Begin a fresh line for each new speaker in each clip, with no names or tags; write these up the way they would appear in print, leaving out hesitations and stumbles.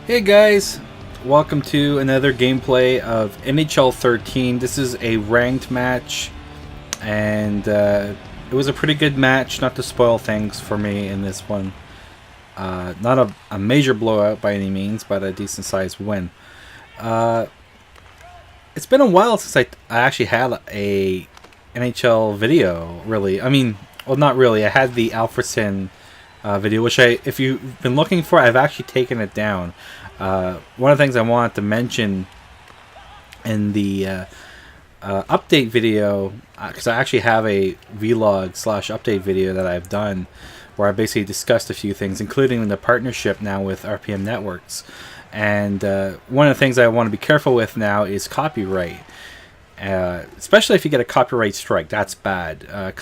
Hey guys, welcome to another gameplay of NHL 13. This is a ranked match, and it was a pretty good match, not to spoil things for me in this one. Not a major blowout by any means, but a decent sized win. It's been a while since I actually had a NHL video, really. I mean, well, not really. I had the Alfredson video, which if you've been looking for, I've actually taken it down. One of the things I wanted to mention in the update video, because I actually have a vlog slash update video that I've done where I basically discussed a few things, including the partnership now with RPM Networks. And one of the things I want to be careful with now is copyright. Especially if you get a copyright strike, that's bad.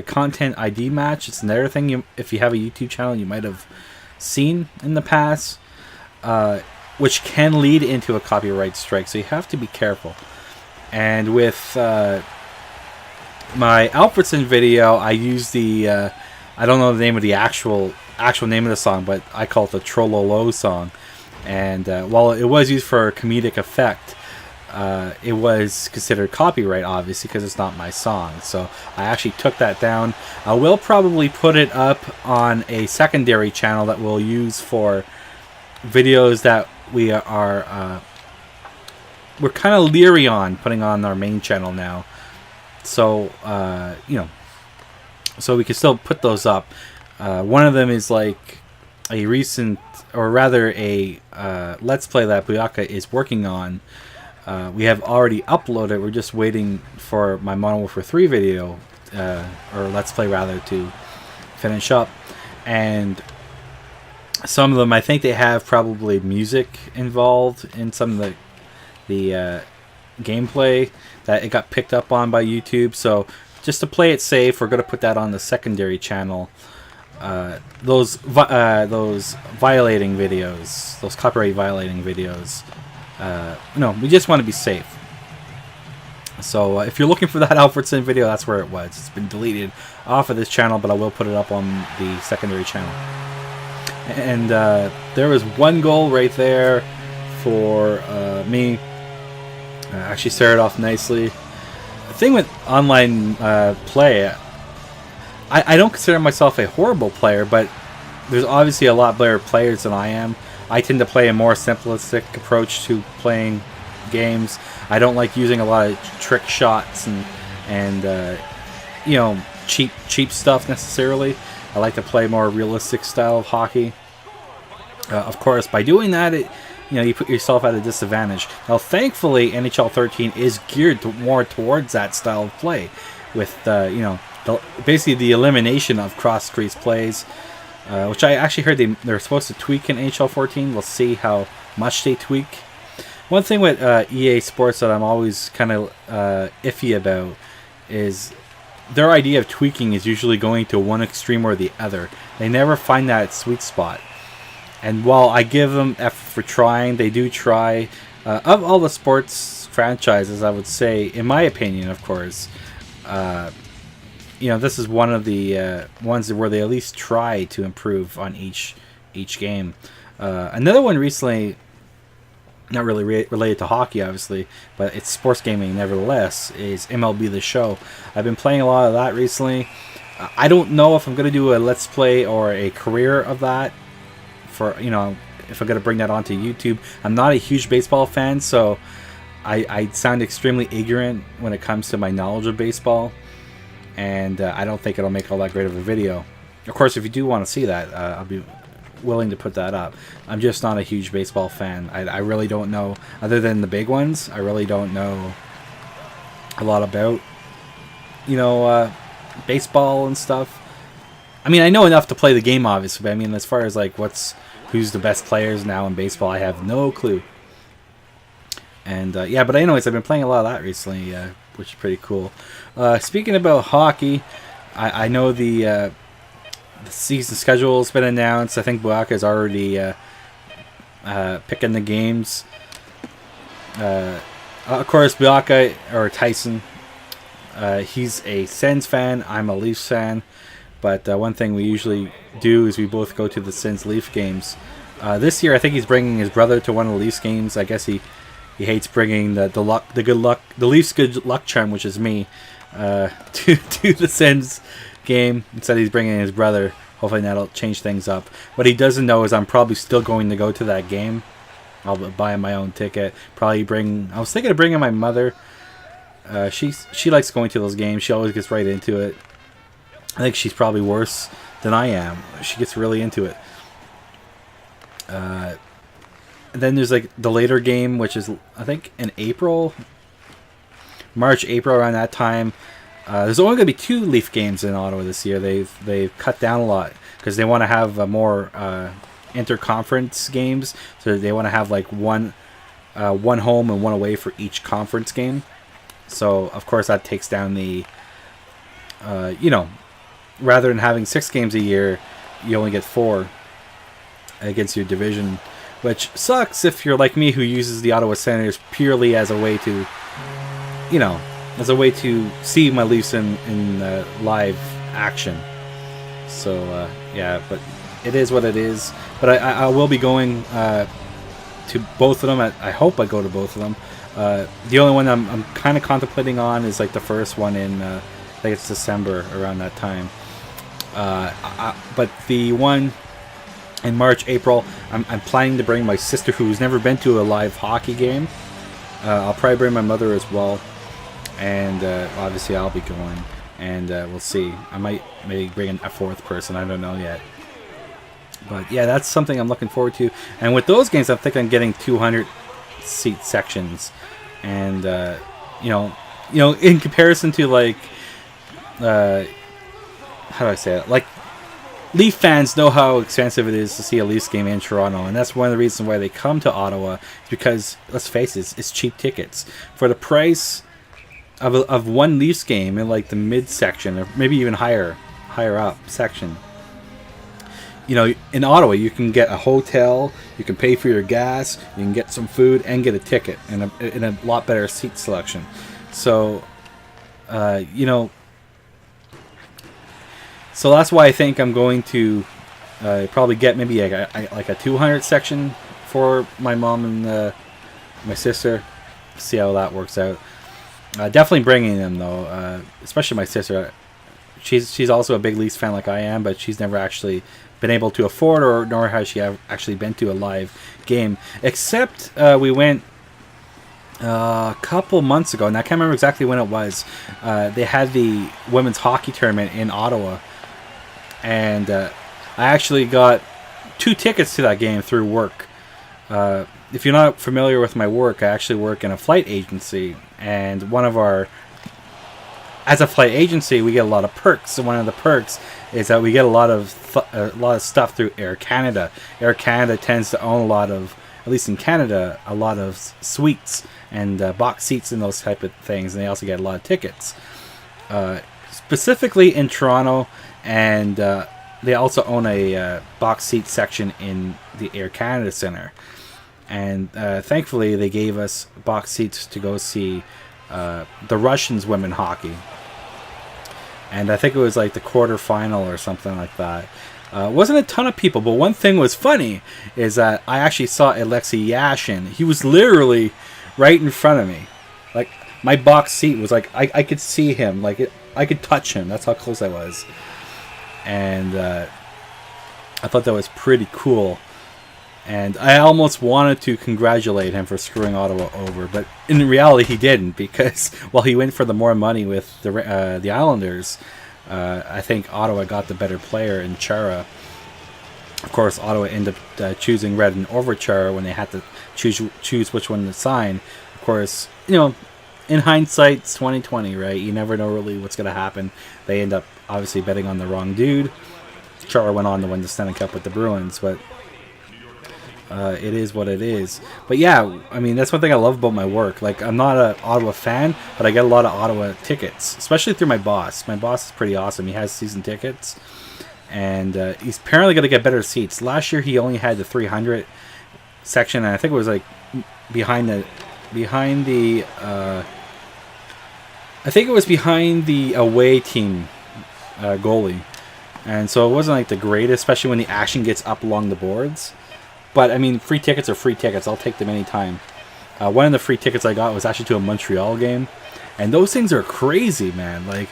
Content ID match, it's another thing if you have a YouTube channel you might have seen in the past, which can lead into a copyright strike, so you have to be careful. And with my Alfredson video, I used the I don't know the name of the actual name of the song, but I call it the Trollolo song. And while it was used for comedic effect, it was considered copyright, obviously, because it's not my song. So I actually took that down. I will probably put it up on a secondary channel that we'll use for videos that we're kind of leery on putting on our main channel now. So so we can still put those up. One of them is like a recent, or rather a Let's Play that Buyaka is working on. We have already uploaded. We're just waiting for my Modern Warfare 3 video, or Let's Play rather, to finish up. And some of them, I think they have probably music involved in some of the gameplay that it got picked up on by YouTube. So just to play it safe, we're going to put that on the secondary channel. Those violating videos, those copyright violating videos, no, we just want to be safe. So if you're looking for that Alfredson video, that's where it was. It's been deleted off of this channel, but I will put it up on the secondary channel. And there was one goal right there for me. Actually started off nicely. The thing with online play, I don't consider myself a horrible player, but there's obviously a lot better players than I am. I tend to play a more simplistic approach to playing games. I don't like using a lot of trick shots and cheap stuff necessarily. I like to play more realistic style of hockey. Of course, by doing that, you put yourself at a disadvantage. Now, thankfully, NHL 13 is geared more towards that style of play, with basically the elimination of cross-crease plays, which I actually heard they're supposed to tweak in NHL 14. We'll see how much they tweak. One thing with EA Sports that I'm always kind of iffy about is their idea of tweaking is usually going to one extreme or the other. They never find that sweet spot. And while I give them F for trying, they do try. Of all the sports franchises, I would say, in my opinion, of course, this is one of the ones where they at least try to improve on each game. Another one recently, not really related to hockey, obviously, but it's sports gaming nevertheless, is MLB The Show. I've been playing a lot of that recently. I don't know if I'm going to do a Let's Play or a career of that, for if I'm going to bring that onto YouTube. I'm not a huge baseball fan, so I sound extremely ignorant when it comes to my knowledge of baseball, and I don't think it'll make all that great of a video. Of course, if you do want to see that, I'll be willing to put that up. I'm just not a huge baseball fan. I really don't know, other than the big ones, I really don't know a lot about baseball and stuff. I mean, I know enough to play the game, obviously, but I mean, as far as like who's the best players now in baseball, I have no clue. And yeah, but anyways, I've been playing a lot of that recently, which is pretty cool. Speaking about hockey, I know the season schedule has been announced. I think Buyaka is already picking the games. Of course, Buyaka, or Tyson, he's a Sens fan. I'm a Leafs fan. But one thing we usually do is we both go to the Sens Leaf games. This year, I think he's bringing his brother to one of the Leafs games. I guess he hates bringing the Leafs good luck charm, which is me, to the Sens game. Instead, he's bringing his brother. Hopefully, that'll change things up. What he doesn't know is I'm probably still going to go to that game. I'll buy my own ticket. Probably bring. I was thinking of bringing my mother. She likes going to those games. She always gets right into it. I think she's probably worse than I am. She gets really into it. And then there's like the later game, which is I think in March, April, around that time. There's only going to be 2 Leaf games in Ottawa this year. They've cut down a lot because they want to have more interconference games. So they want to have like one home and one away for each conference game. So of course that takes down the rather than having 6 games a year, you only get 4 against your division, which sucks if you're like me who uses the Ottawa Senators purely as a way to, see my Leafs in live action. So yeah, but it is what it is. But I will be going to both of them. I hope I go to both of them. The only one I'm kind of contemplating on is like the first one in I think it's December around that time. But the one in March, April, I'm planning to bring my sister who's never been to a live hockey game. I'll probably bring my mother as well, and obviously I'll be going, and we'll see. I might maybe bring in a 4th person. I don't know yet. But yeah, that's something I'm looking forward to. And with those games, I'm thinking I'm getting 200 seat sections, and in comparison to like, how do I say it? Like, Leaf fans know how expensive it is to see a Leafs game in Toronto, and that's one of the reasons why they come to Ottawa. Is because let's face it, it's cheap tickets for the price of one Leafs game in like the mid section, or maybe even higher up section. In Ottawa, you can get a hotel, you can pay for your gas, you can get some food, and get a ticket, and a lot better seat selection. So, so that's why I think I'm going to probably get maybe like a 200 section for my mom and my sister. See how that works out. Definitely bringing them though, especially my sister. She's also a big Leafs fan like I am, but she's never actually been able to afford, nor has she actually been to a live game. Except we went a couple months ago, and I can't remember exactly when it was. They had the women's hockey tournament in Ottawa, and I actually got 2 tickets to that game through work. If you're not familiar with my work, I actually work in a flight agency, and as a flight agency, we get a lot of perks. And one of the perks is that we get a lot of stuff through Air Canada. Air Canada tends to own at least in Canada, a lot of suites and box seats and those type of things. And they also get a lot of tickets, specifically in Toronto, and they also own a box seat section in the Air Canada Centre. And thankfully, they gave us box seats to go see the Russians women hockey. And I think it was like the quarterfinal or something like that. Wasn't a ton of people, but one thing was funny is that I actually saw Alexei Yashin. He was literally right in front of me. Like, my box seat was like, I could see him. Like, I could touch him. That's how close I was. And I thought that was pretty cool. And I almost wanted to congratulate him for screwing Ottawa over, but in reality he didn't, because while he went for the more money with the Islanders, I think Ottawa got the better player in Chara. Of course, Ottawa ended up choosing Redden over Chara when they had to choose which one to sign. Of course, in hindsight, it's 2020, right? You never know really what's going to happen. They end up obviously betting on the wrong dude. Chara went on to win the Stanley Cup with the Bruins, but it is what it is. But yeah, I mean, that's one thing I love about my work. Like, I'm not an Ottawa fan, but I get a lot of Ottawa tickets, especially through my boss. My boss is pretty awesome. He has season tickets, and he's apparently going to get better seats. Last year, he only had the 300 section, and I think it was like behind the away team goalie, and so it wasn't like the greatest, especially when the action gets up along the boards. But I mean, free tickets are free tickets. I'll take them anytime. One of the free tickets I got was actually to a Montreal game, and those things are crazy, man. Like,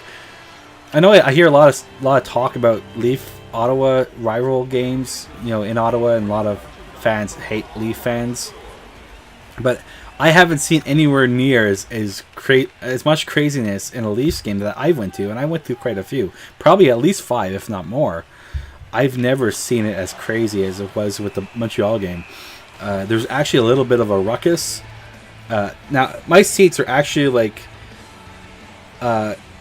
I know I hear a lot of talk about Leaf Ottawa rival games, in Ottawa, and a lot of fans hate Leaf fans. But I haven't seen anywhere near as much craziness in a Leafs game that I went to, and I went to quite a few, probably at least 5, if not more. I've never seen it as crazy as it was with the Montreal game. There's actually a little bit of a ruckus. Now, my seats are actually like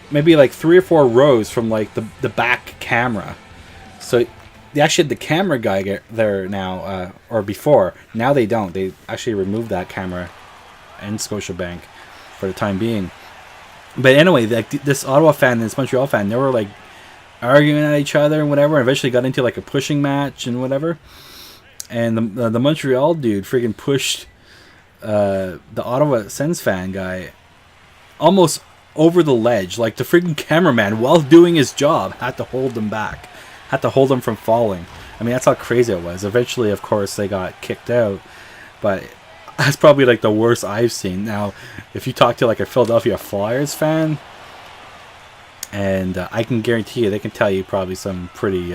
maybe like 3 or 4 rows from like the back camera. So they actually had the camera guy there now, or before. Now they don't. They actually removed that camera in Scotiabank for the time being. But anyway, like this Ottawa fan and this Montreal fan, they were like arguing at each other and whatever, and eventually got into like a pushing match and whatever. And the Montreal dude freaking pushed the Ottawa Sens fan guy almost over the ledge. Like the freaking cameraman, while doing his job, had to hold them back, had to hold them from falling. I mean, that's how crazy it was. Eventually, of course, they got kicked out, but that's probably like the worst I've seen. Now, if you talk to like a Philadelphia Flyers fan, and I can guarantee you they can tell you probably some pretty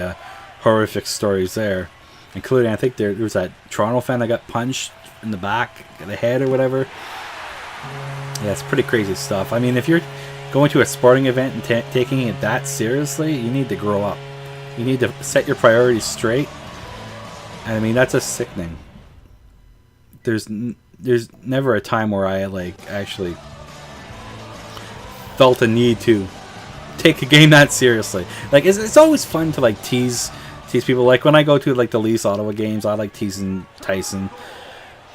horrific stories there, including I think there was that Toronto fan that got punched in the back of the head or whatever. Yeah, it's pretty crazy stuff. I mean, if you're going to a sporting event and taking it that seriously, you need to grow up. You need to set your priorities straight. And I mean, that's just sickening. There's never a time where I like actually felt a need to take a game that seriously. Like it's always fun to like tease people. Like when I go to like the Leafs Ottawa games, I like teasing Tyson.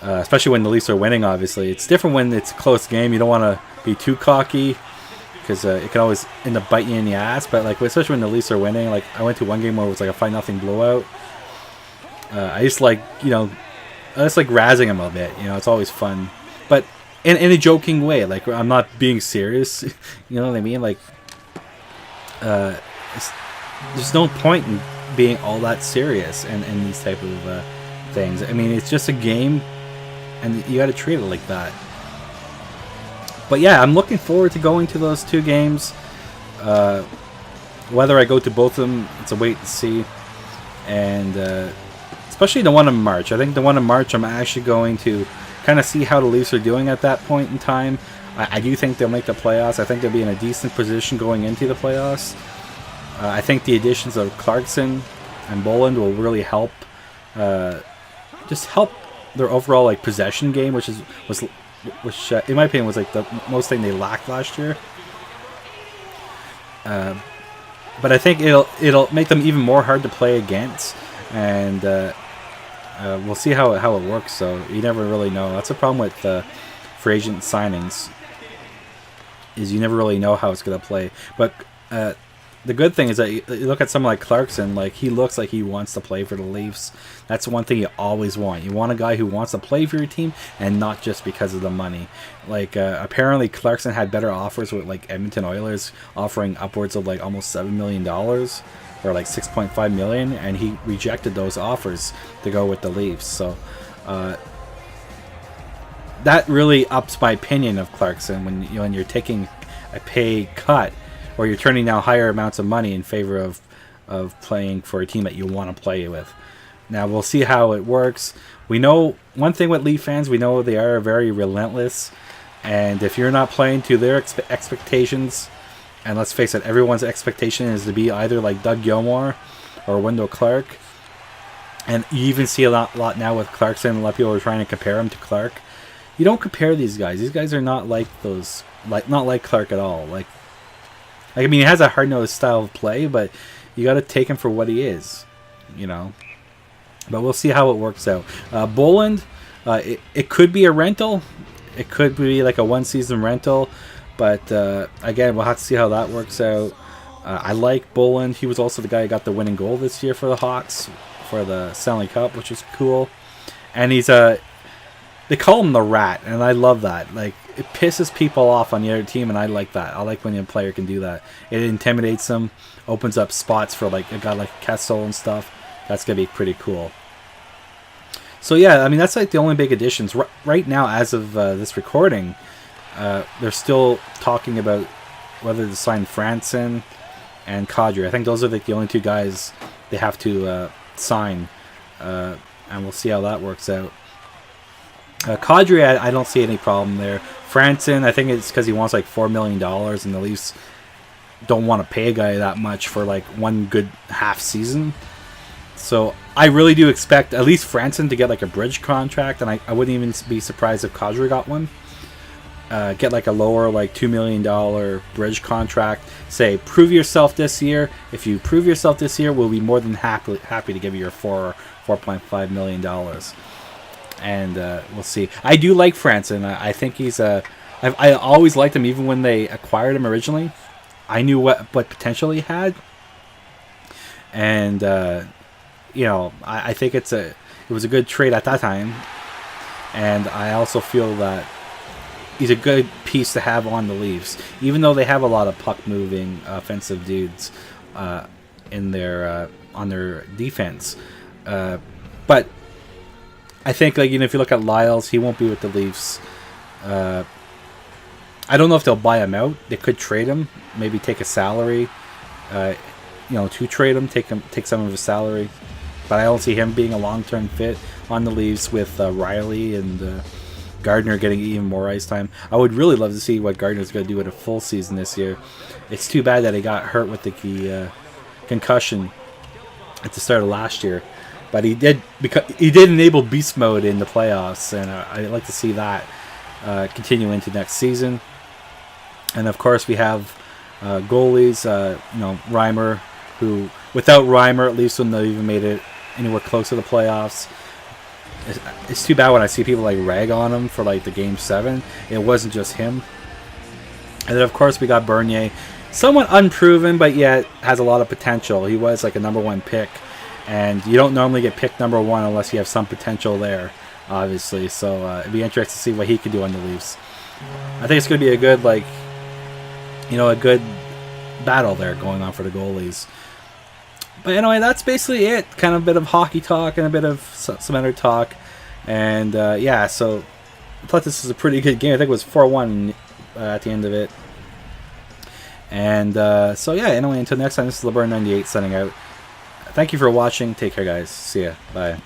Especially when the Leafs are winning, obviously. It's different when it's a close game. You don't want to be too cocky because it can always end up biting you in the ass. But like, especially when the Leafs are winning, like I went to one game where it was like a 5-0 blowout. I just like, I just like razzing him a bit. It's always fun. But in a joking way. Like, I'm not being serious. You know what I mean? Like, there's no point in being all that serious in these type of things. I mean, it's just a game. And you got to treat it like that. But yeah, I'm looking forward to going to those 2 games. Whether I go to both of them, it's a wait and see. And especially the one in March. I think the one in March, I'm actually going to kind of see how the Leafs are doing at that point in time. I do think they'll make the playoffs. I think they'll be in a decent position going into the playoffs. I think the additions of Clarkson and Boland will really help. Just help their overall like possession game, which in my opinion was like the most thing they lacked last year. But I think it'll make them even more hard to play against, and we'll see how it works. So you never really know. That's a problem with free agent signings, is you never really know how it's gonna play. But the good thing is that you look at someone like Clarkson, like he looks like he wants to play for the Leafs. That's one thing you always want. You want a guy who wants to play for your team and not just because of the money. Like apparently Clarkson had better offers with like Edmonton Oilers offering upwards of like almost $7 million or like $6.5 million, and he rejected those offers to go with the Leafs. So that really ups my opinion of Clarkson when you're taking a pay cut, or you're turning down higher amounts of money in favor of playing for a team that you want to play with. Now, we'll see how it works. We know one thing with Leaf fans, we know they are very relentless. And if you're not playing to their expectations, and let's face it, everyone's expectation is to be either like Doug Gilmour or Wendell Clark. And you even see a lot now with Clarkson. A lot of people are trying to compare him to Clark. You don't compare these guys. These guys are not like those, not like Clark at all. Like I mean, he has a hard-nosed style of play, but you got to take him for what he is, But we'll see how it works out. Boland, it could be a rental. It could be like a one-season rental. But, again, we'll have to see how that works out. I like Boland. He was also the guy who got the winning goal this year for the Hawks for the Stanley Cup, which is cool. And he's they call him the Rat, and I love that. Like, it pisses people off on the other team, and I like that. I like when a player can do that. It intimidates them, opens up spots for like a guy like Kessel and stuff. That's gonna be pretty cool. So yeah, I mean that's like the only big additions right now as of this recording. They're still talking about whether to sign Franson and Kadri. I think those are like the only two guys they have to sign, and we'll see how that works out. Kadri, I don't see any problem there. Franson, I think it's because he wants like $4 million, and the Leafs don't want to pay a guy that much for like one good half season. So I really do expect at least Franson to get like a bridge contract, and I wouldn't even be surprised if Kadri got one. Get like a lower like $2 million bridge contract. Say, prove yourself this year. If you prove yourself this year, we'll be more than happy to give you your $4.5 million. And we'll see. I do like Franson. I think he's I always liked him, even when they acquired him originally. I knew what potential he had, and I think it was a good trade at that time, and I also feel that he's a good piece to have on the Leafs, even though they have a lot of puck moving offensive dudes in their on their defense, but I think like if you look at Lyles, he won't be with the Leafs. I don't know if they'll buy him out. They could trade him, maybe take a salary, to trade him, take some of his salary. But I don't see him being a long-term fit on the Leafs with Riley and Gardner getting even more ice time. I would really love to see what Gardner's going to do in a full season this year. It's too bad that he got hurt with the concussion at the start of last year. But he did enable beast mode in the playoffs, and I'd like to see that continue into next season. And of course, we have goalies. Reimer, who without Reimer, at least wouldn't have even made it anywhere close to the playoffs. It's too bad when I see people like rag on him for like the Game 7. It wasn't just him. And then of course we got Bernier, somewhat unproven, but yet has a lot of potential. He was like a #1 pick. And you don't normally get picked #1 unless you have some potential there, obviously. So it'd be interesting to see what he can do on the Leafs. I think it's going to be a good, a good battle there going on for the goalies. But anyway, that's basically it. Kind of a bit of hockey talk and a bit of some other talk. And so I thought this was a pretty good game. I think it was 4-1 at the end of it. And anyway, until next time, this is LeBron98 signing out. Thank you for watching. Take care, guys. See ya. Bye.